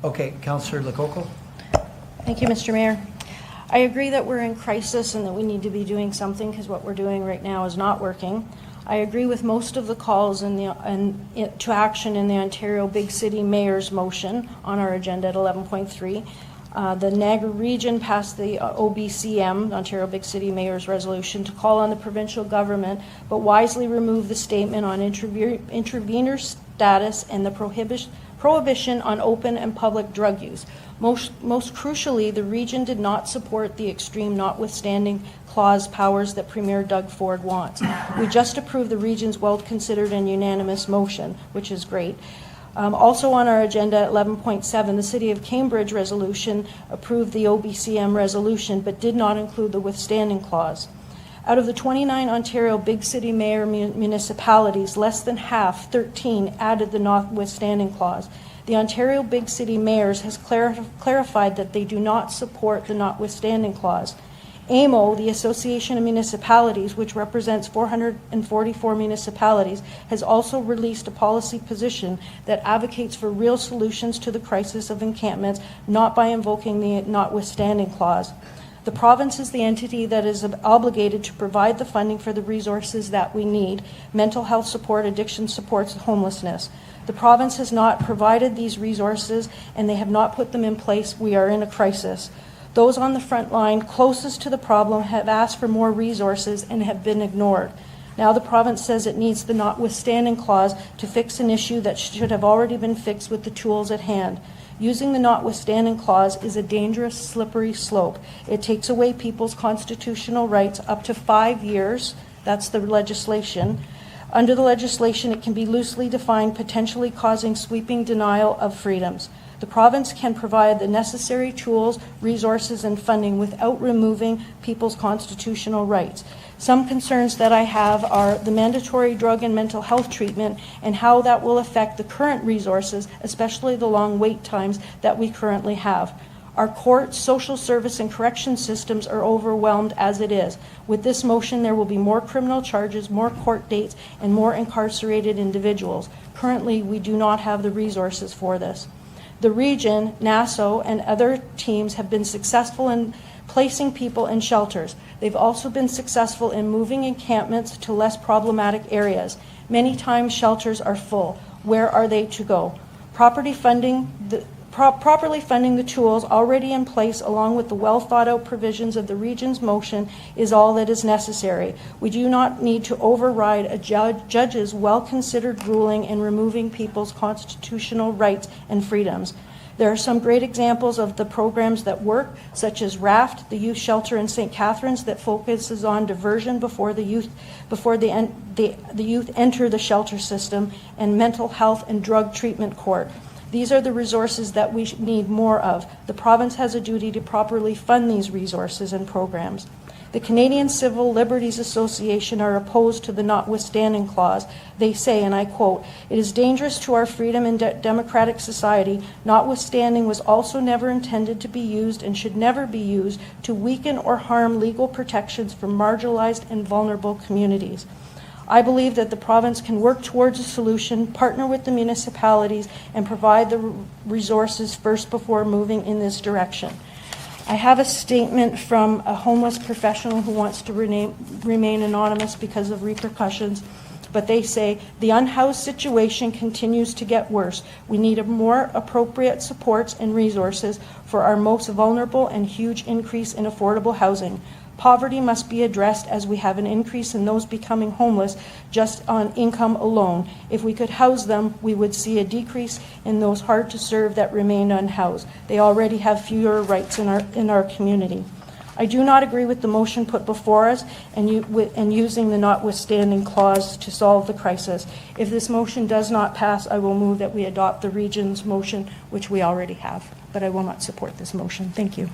Okay, Councillor Lococo. Thank you, Mr. Mayor. I agree that we're in crisis and that we need to be doing something because what we're doing right now is not working. I agree with most of the calls to action in the Ontario Big City Mayor's motion on our agenda at 11.3. The Niagara region passed the OBCM, Ontario Big City Mayor's resolution, to call on the provincial government, but wisely remove the statement on intervener status and the prohibition on open and public drug use. Most crucially, the region did not support the extreme notwithstanding clause powers that Premier Doug Ford wants. We just approved the region's well-considered and unanimous motion, which is great. Also on our agenda at 11.7, the City of Cambridge resolution approved the OBCM resolution but did not include the withstanding clause. Out of the 29 Ontario Big City Mayor municipalities, less than half, 13, added the notwithstanding clause. The Ontario Big City Mayors has clarified that they do not support the notwithstanding clause. AMO, the Association of Municipalities, which represents 444 municipalities, has also released a policy position that advocates for real solutions to the crisis of encampments, not by invoking the notwithstanding clause. The province is the entity that is obligated to provide the funding for the resources that we need: mental health support, addiction supports, homelessness. The province has not provided these resources and they have not put them in place. We are in a crisis. Those on the front line closest to the problem have asked for more resources and have been ignored. Now the province says it needs the notwithstanding clause to fix an issue that should have already been fixed with the tools at hand. Using the notwithstanding clause is a dangerous, slippery slope. It takes away people's constitutional rights up to 5 years. That's the legislation. Under the legislation, it can be loosely defined, potentially causing sweeping denial of freedoms. The province can provide the necessary tools, resources, and funding without removing people's constitutional rights. Some concerns that I have are the mandatory drug and mental health treatment and how that will affect the current resources, especially the long wait times that we currently have. Our court, social service, and correction systems are overwhelmed as it is. With this motion, there will be more criminal charges, more court dates, and more incarcerated individuals. Currently, we do not have the resources for this. The region, NASO, and other teams have been successful in placing people in shelters. They've also been successful in moving encampments to less problematic areas. Many times shelters are full. Where are they to go? Properly funding the tools already in place along with the well-thought-out provisions of the region's motion is all that is necessary. We do not need to override a judge's well-considered ruling in removing people's constitutional rights and freedoms. There are some great examples of the programs that work, such as RAFT, the youth shelter in St. Catharines that focuses on diversion before the youth enter the shelter system, and mental health and drug treatment court. These are the resources that we need more of. The province has a duty to properly fund these resources and programs. The Canadian Civil Liberties Association are opposed to the notwithstanding clause. They say, and I quote, "It is dangerous to our freedom and democratic society. Notwithstanding was also never intended to be used and should never be used to weaken or harm legal protections for marginalized and vulnerable communities." I believe that the province can work towards a solution, partner with the municipalities, and provide the resources first before moving in this direction. I have a statement from a homeless professional who wants to remain anonymous because of repercussions, but they say, "The unhoused situation continues to get worse. We need more appropriate supports and resources for our most vulnerable and huge increase in affordable housing. Poverty must be addressed as we have an increase in those becoming homeless just on income alone. If we could house them, we would see a decrease in those hard to serve that remain unhoused. They already have fewer rights in our community." I do not agree with the motion put before us and using the notwithstanding clause to solve the crisis. If this motion does not pass, I will move that we adopt the region's motion, which we already have. But I will not support this motion. Thank you.